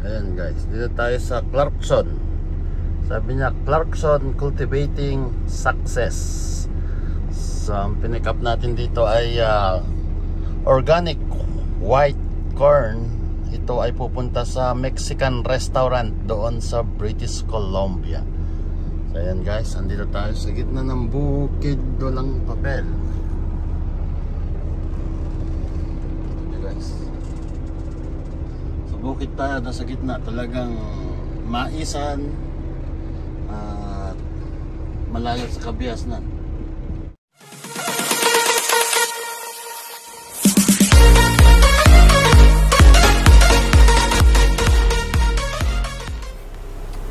Ayan guys, dito tayo sa Clarkson. Sabi niya, Clarkson Cultivating Success. So, ang pinick up natin dito ay organic white corn. Ito ay pupunta sa Mexican restaurant doon sa British Columbia. So, ayan guys, andito tayo sa gitna ng bukid. Walang papel. Bukid tayo na sa gitna, talagang maisan at malayo sa kabiasnan.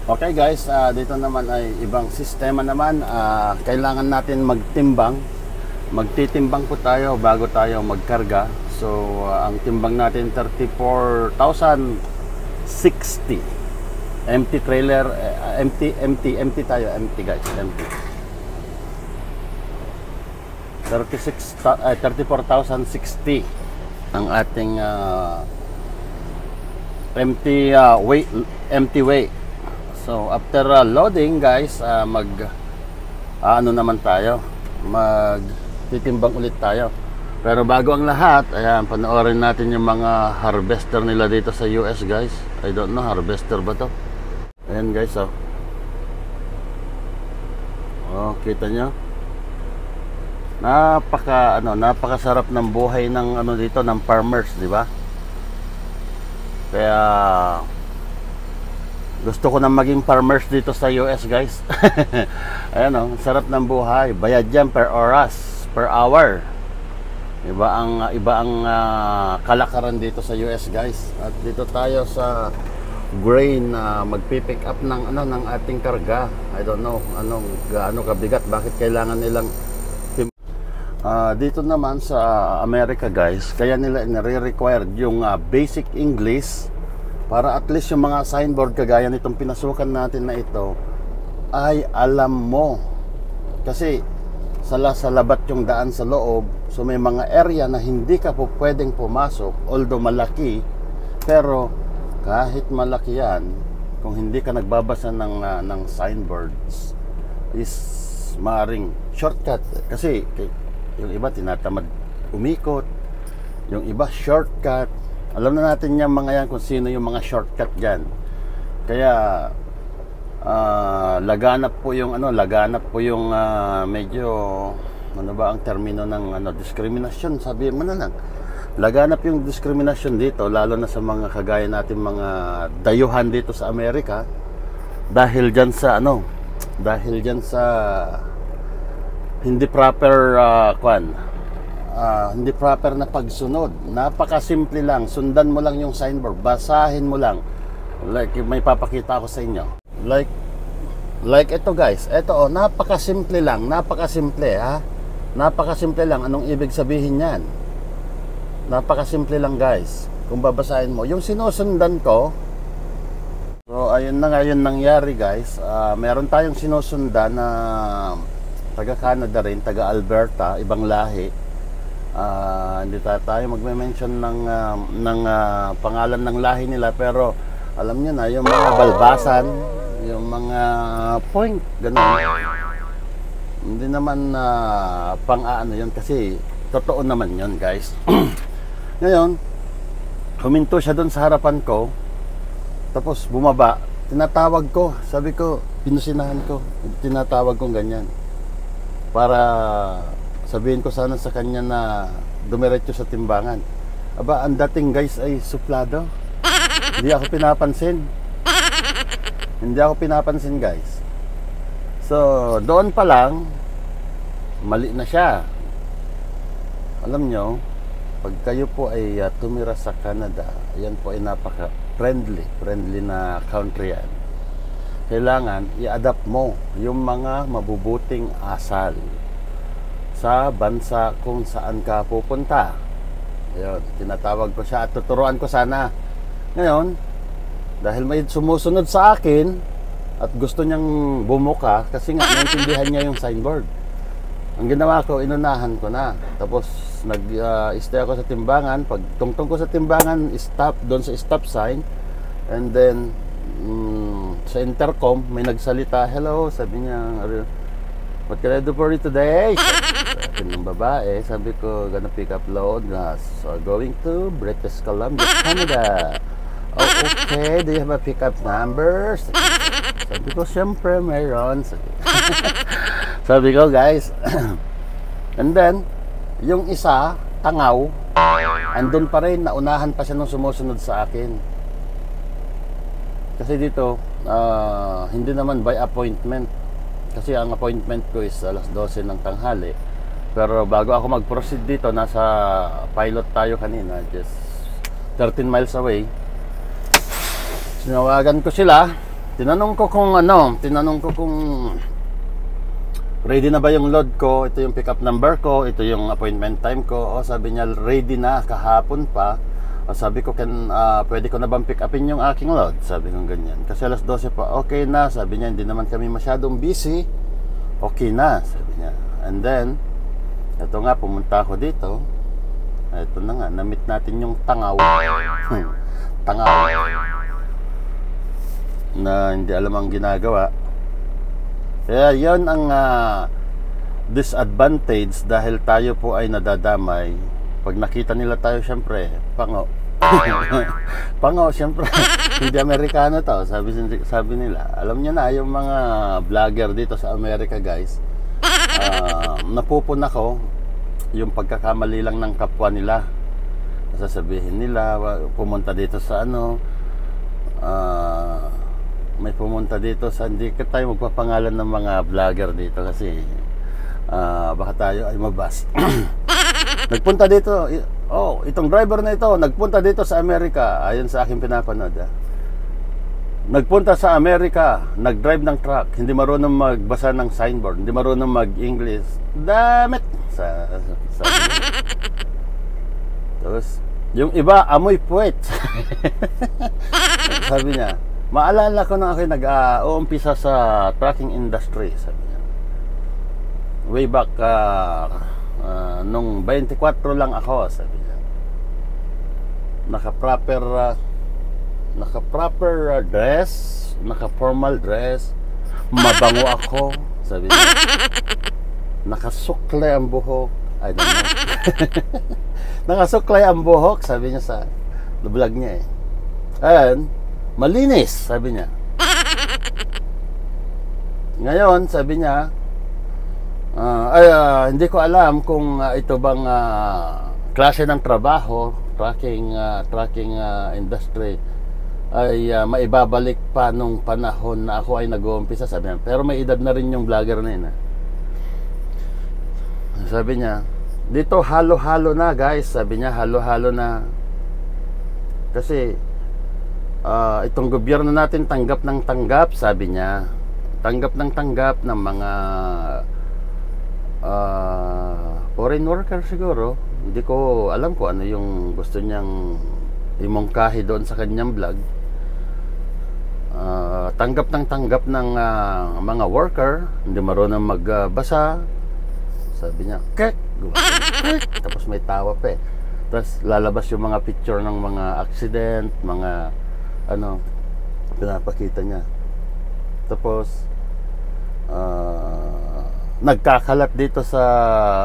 Okay guys, dito naman ay ibang sistema naman. Kailangan natin magtimbang. Magtitimbang po tayo bago tayo magkarga. So, ang timbang natin 34,060. Empty trailer, empty tayo, empty guys, empty. 34,060 ang ating empty weight. So, after loading guys, ano naman tayo, magtitimbang ulit tayo. Pero bago ang lahat, ayan, panoorin natin yung mga harvester nila dito sa US guys. I don't know, harvester ba to? Ayan guys, oh. Oh, kita nyo? Napakasarap ng buhay ng dito, ng farmers, di ba? Kaya gusto ko na maging farmers dito sa US guys. Ayan, oh, sarap ng buhay. Bayad yan per oras, per hour. Iba ang kalakaran dito sa US guys. At dito tayo sa grain na magpi-pick up ng ng ating karga. I don't know gaano kabigat, bakit kailangan nilang dito naman sa America guys, kaya nila nire-required yung basic English para at least yung mga signboard kagaya nitong pinasukan natin na ito ay alam mo. Kasi sa labat yung daan sa loob, so may mga area na hindi ka po pwedeng pumasok, although malaki, pero kahit malaki yan, kung hindi ka nagbabasa ng signboards, is maaring shortcut. Kasi yung iba tinatamad umikot, yung iba shortcut. Alam na natin yung mga yan kung sino yung mga shortcut dyan. Kaya laganap po yung medyo ba ang termino ng diskriminasyon, sabi mo na lang. Laganap yung diskriminasyon dito, lalo na sa mga kagaya natin mga dayuhan dito sa Amerika, dahil diyan sa hindi proper hindi proper na pagsunod. Napakasimple lang, sundan mo lang yung signboard, basahin mo lang. Like may papakita ako sa inyo. Like ito guys, ito napakasimple lang, napakasimple ha. Napakasimple lang, anong ibig sabihin niyan? Napakasimple lang guys. Kung babasahin mo, yung sinusundan ko. So ayun na nga yung nangyari guys. Meron tayong sinusundan na taga Canada rin, taga Alberta, ibang lahi. Hindi tayo magme-mention ng pangalan ng lahi nila, pero alam niyo na yung mga balbasan, yung mga point, ganun. Hindi naman pang-aano yun, kasi totoo naman yun guys. Ngayon, huminto siya doon sa harapan ko, tapos bumaba, tinatawag ko, sabi ko, pinusinahan ko, tinatawag kong ganyan, para sabihin ko sana sa kanya na dumiretso sa timbangan. Aba, ang dating guys ay suplado. Hindi ako pinapansin guys. So doon pa lang mali na siya. Alam nyo, pag kayo po ay tumira sa Canada, yan po ay napaka friendly na country yan. Kailangan i-adapt mo yung mga mabubuting asal sa bansa kung saan ka pupunta. Ayun, tinatawag ko siya at tuturuan ko sana. Ngayon, dahil may sumusunod sa akin at gusto niyang bumuka, kasi nga naintindihan niya yung signboard, ang ginawa ko, inunahan ko na. Tapos nag-stay ako sa timbangan. Pag tungtong ko sa timbangan, stop doon sa stop sign, And then sa intercom may nagsalita, hello, sabi niya, what can I do for you today? Sabi ng babae, sabi ko, gonna pick up load, so going to British Columbia, Canada. Oh, okay, do you have a pickup number? Sabi ko, syempre mayroon. Sabi ko, guys. And then yung isa, tangaw, andun pa rin, naunahan pa siya nung sumusunod sa akin. Kasi dito hindi naman by appointment, kasi ang appointment ko is alas 12 ng tanghali. Pero bago ako mag-proceed dito, nasa pilot tayo kanina, just 13 miles away. Sinawagan ko sila, tinanong ko kung ready na ba yung load ko, ito yung pickup number ko, ito yung appointment time ko. O sabi niya, ready na, kahapon pa. O sabi ko, pwede ko na bang pick upin yung aking load? Sabi ko ganyan, kasi alas 12 pa. Okay na, sabi niya, hindi naman kami masyadong busy. Okay na, sabi niya. And then ito nga, pumunta ako dito. Ito na nga, na-meet natin yung tangaw. Tangaw na hindi alam ang ginagawa. Kaya yun ang disadvantage, dahil tayo po ay nadadamay. Pag nakita nila tayo, syempre, pango. Pango, syempre. Hindi Amerikano to, sabi nila. Alam niyo na, yung mga vlogger dito sa Amerika, guys, napupuna ko yung pagkakamali lang ng kapwa nila. Sasabihin nila, pumunta dito sa may pumunta dito sa, hindi ka tayo magpapangalan ng mga vlogger dito kasi baka tayo ay mabas. Nagpunta dito, itong driver na ito nagpunta dito sa Amerika, ayon sa aking pinapanood. Nagpunta sa Amerika, nag-drive ng truck, hindi marunong magbasa ng signboard, hindi marunong mag-English. Damit! Tapos yung iba, amoy puwet. Sabi niya, maalala ko na ako nag-uumpisa sa trucking industry, sabi niya. Way back nung 24 lang ako, sabi niya. Naka-proper dress, naka-formal dress, mabango ako, sabi niya. Nakasukle ang buhok, I don't know. Nakasukle ang buhok, sabi niya sa vlog niya And malinis, sabi niya. Ngayon, sabi niya, hindi ko alam kung ito bang klase ng trabaho, trucking industry, ay maibabalik pa nung panahon na ako ay nag-uumpisa, sabi niya. Pero may edad na rin yung vlogger na yun. Sabi niya, dito halo-halo na, guys. Sabi niya, halo-halo na. Kasi itong gobyerno natin tanggap ng tanggap, sabi niya. Tanggap ng tanggap ng mga foreign worker siguro. Hindi ko alam kung ano yung gusto niyang imongkahi doon sa kanyang vlog. Tanggap ng tanggap ng mga worker, hindi marunong magbasa. Sabi niya, kek! Tapos may tawa pa Tapos lalabas yung mga picture ng mga accident, mga pinapakita niya. Tapos nagkakalat dito sa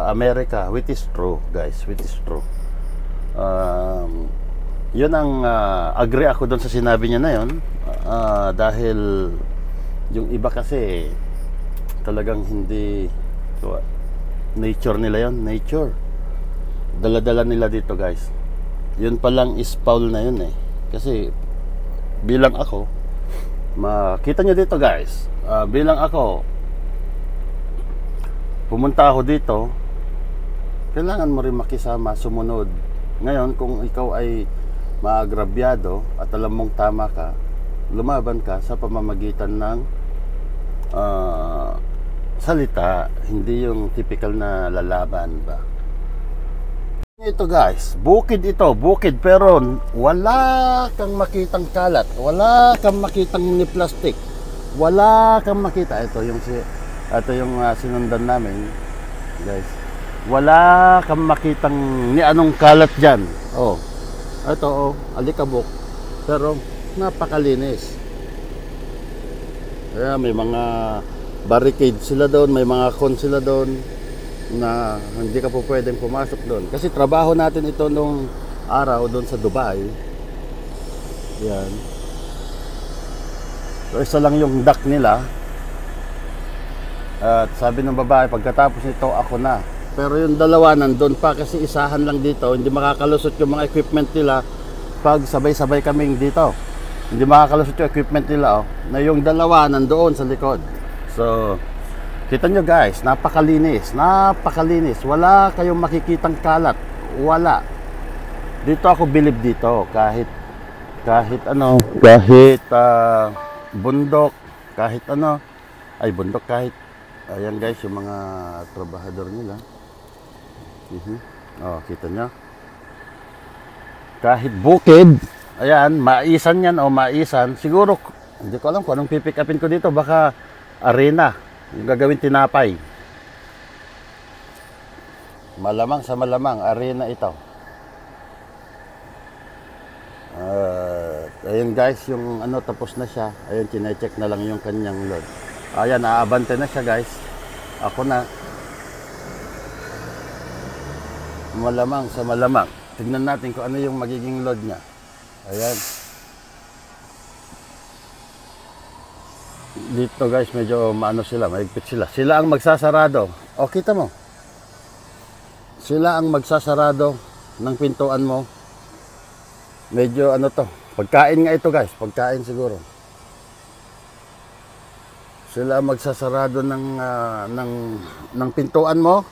Amerika, which is true, guys, which is true. Yun ang agree ako doon sa sinabi niya na yun, dahil yung iba kasi talagang hindi nature nila yun, nature dala-dala nila dito, guys. Yun pa lang is foul na yun kasi bilang ako, makita nyo dito, guys, bilang ako, pumunta ako dito, kailangan mo rin makisama, sumunod. Ngayon, kung ikaw ay maagrabyado at alam mong tama ka, lumaban ka sa pamamagitan ng salita, hindi yung typical na lalaban ba. Ito, guys, bukid ito, bukid, pero wala kang makitang kalat, wala kang makitang ni plastic, wala kang makita. Ito yung sinundan namin, guys. Wala kang makitang ni anong kalat dyan. Ito, alikabok. Pero napakalinis. Kaya may mga barricade sila doon, may mga con sila doon na hindi ka po pwedeng pumasok doon. Kasi trabaho natin ito nung araw doon sa Dubai. Yan. So isa lang yung dock nila. At sabi ng babae, pagkatapos nito ako na. Pero yung dalawa nandun pa kasi isahan lang dito. Hindi makakalusot yung mga equipment nila pag sabay-sabay kaming dito. Hindi makakalusot yung equipment nila, oh, na yung dalawa nandoon sa likod. So kita nyo guys, napakalinis. Napakalinis. Wala kayong makikitang kalat. Wala. Dito ako bilib dito. Kahit ano, kahit bundok, kahit ano, ay bundok, kahit ayan guys, yung mga trabahador nila. Oh, kita nyo. Kahit bukid, ayan, maisan yan o maisan. Siguro, hindi ko alam kung anong pipick upin ko dito. Baka arena, yung gagawin tinapay. Malamang sa malamang, arena ito. Ayun guys, yung ano, tapos na siya. Ayun, chinecheck na lang yung kanyang load. Ayan, aabante na siya guys. Ako na. Malamang sa malamang. Tignan natin kung ano yung magiging load niya. Ayan. Dito guys, medyo maano sila, mahigpit sila. Sila ang magsasarado. O, kita mo. Sila ang magsasarado ng pintuan mo. Medyo ano to. Pagkain nga ito guys. Pagkain siguro. Sila magsasarado ng pintuan mo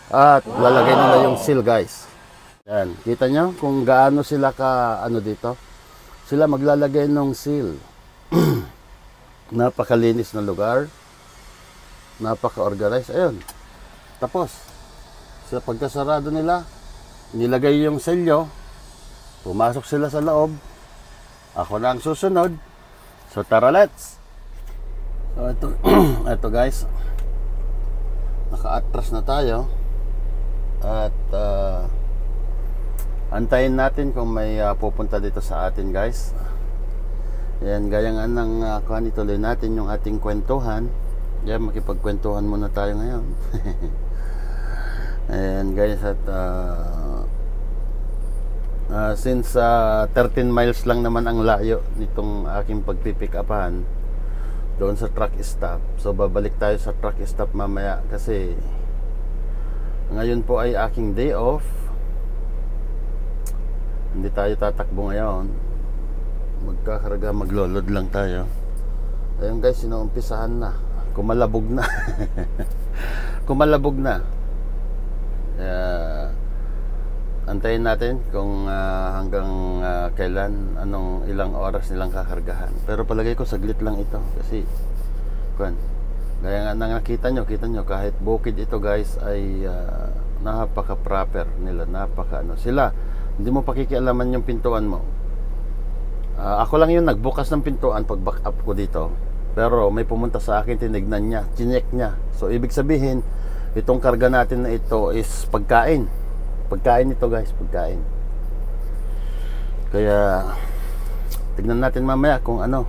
at lalagay nila yung seal guys. Yan, kita nyo kung gaano sila ka ano dito. Sila maglalagay ng seal. Napakalinis na lugar. Napaka-organized. Ayun. Tapos sa pagkasarado nila, nilagay yung selyo. Pumasok sila sa loob. Ako na ang susunod. So tara, let's. So ito guys, naka-atras na tayo at antayin natin kung may pupunta dito sa atin guys. Yan, gaya nga ng kuhan, ituloy natin yung ating kwentuhan. Yan, makipagkwentuhan muna tayo ngayon. Ayan guys, at since 13 miles lang naman ang layo nitong aking pagpipick upan doon sa truck stop. So babalik tayo sa truck stop mamaya kasi ngayon po ay aking day off. Hindi tayo tatakbo ngayon. Magkakarga, maglolod lang tayo. Ayun guys, sinuumpisahan na. Kumalabog na. Kumalabog na. Antayin natin kung hanggang kailan, anong ilang oras nilang kakargahan. Pero palagay ko saglit lang ito kasi gaya nga nakita nyo, kahit bukid ito guys ay napaka proper nila, napaka ano sila. Hindi mo pakikialaman yung pintuan mo. Ako lang yung nagbukas ng pintuan pag back up ko dito. Pero may pumunta sa akin, tinignan niya, chinek niya. So ibig sabihin, itong karga natin na ito is pagkain. Pagkain ito guys, pagkain. Kaya tignan natin mamaya kung ano.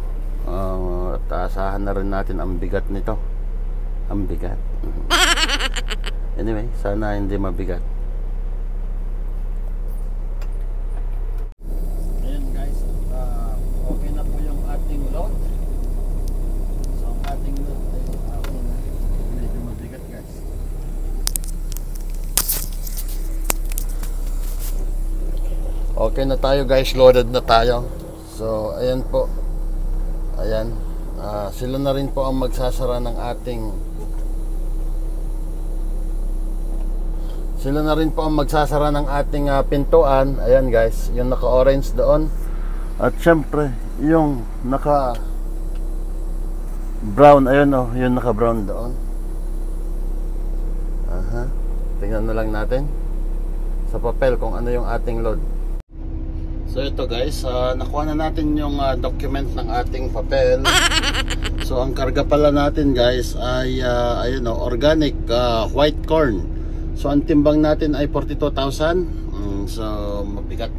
At asahan na rin natin ang bigat nito. Ang bigat. Anyway, sana hindi mabigat. Ayan guys, okay na po yung ating load. So ang ating load ay okay na. Medyo mabigat guys. Okay na tayo guys, loaded na tayo. So ayan po. Ayan, sila na rin po ang magsasara ng ating pintuan. Ayan guys, yung naka-orange doon. At syempre, yung naka-brown, ayun oh, yung naka-brown doon. Tingnan na lang natin sa papel kung ano yung ating load. So ito guys, nakuha na natin yung document ng ating papel. So ang karga pala natin guys ay ayun oh, organic white corn. So ang timbang natin ay 42,000. So mabigat.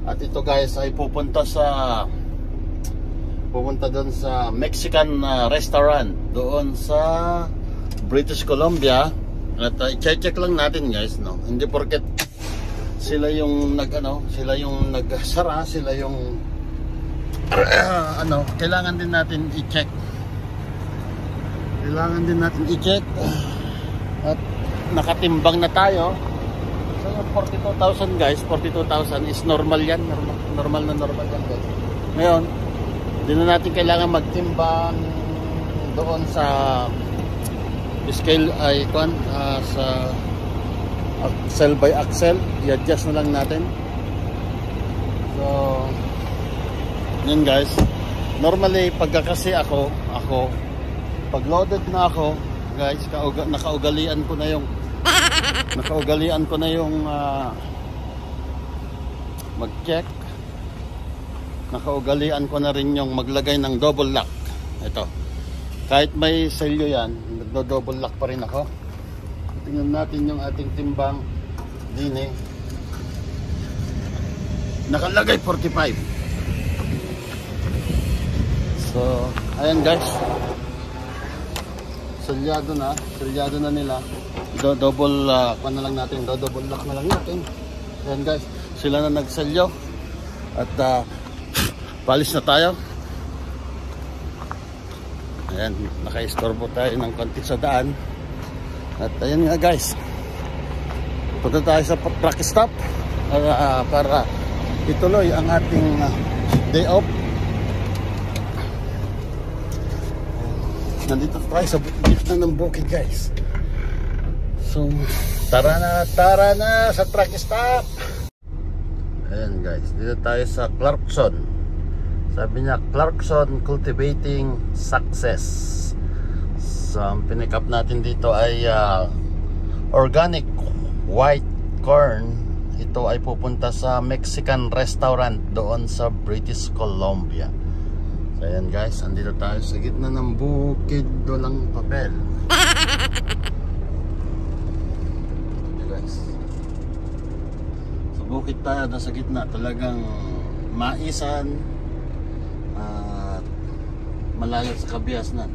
At ito guys ay pupunta doon sa Mexican restaurant doon sa British Columbia. At i-check lang natin guys, no? Hindi porket sila yung sila yung nagsara, sila yung kailangan din natin i-check. At nakatimbang na tayo. So yung 42,000 guys, 42,000 is normal yan, normal yan guys. Ngayon, hindi na natin kailangan magtimbang doon sa scale icon sa axle by axle, i-adjust na lang natin. So yun guys, normally pagkakasi ako pag loaded na ako guys, nakaugalian ko na yung mag-check. Nakaugalian ko na rin yung maglagay ng double lock. Ito, kahit may selyo yan, nagdo-double lock pa rin ako. Tingnan natin yung ating timbang din nakalagay 45. So ayan guys, selyado na nila. Double na lang natin, double lock na lang natin. Ayan guys, sila na nagselyo. At palis na tayo. Ayan, naka-istorbo tayo ng konti sa daan. At ayan nga guys, punta tayo sa truck stop para ituloy ang ating day off. Nandito tayo sa gitna ng bukid guys. So tara na sa truck stop. Ayan guys, dito tayo sa Clarkson. Sabi niya Clarkson Cultivating Success. So ang pinick up natin dito ay organic white corn. Ito ay pupunta sa Mexican restaurant doon sa British Columbia. So ayan guys, andito tayo sa gitna ng bukid, walang papel. Okay guys, sa bukid tayo, nasa gitna, talagang maisan at malayo sa kabiasnan.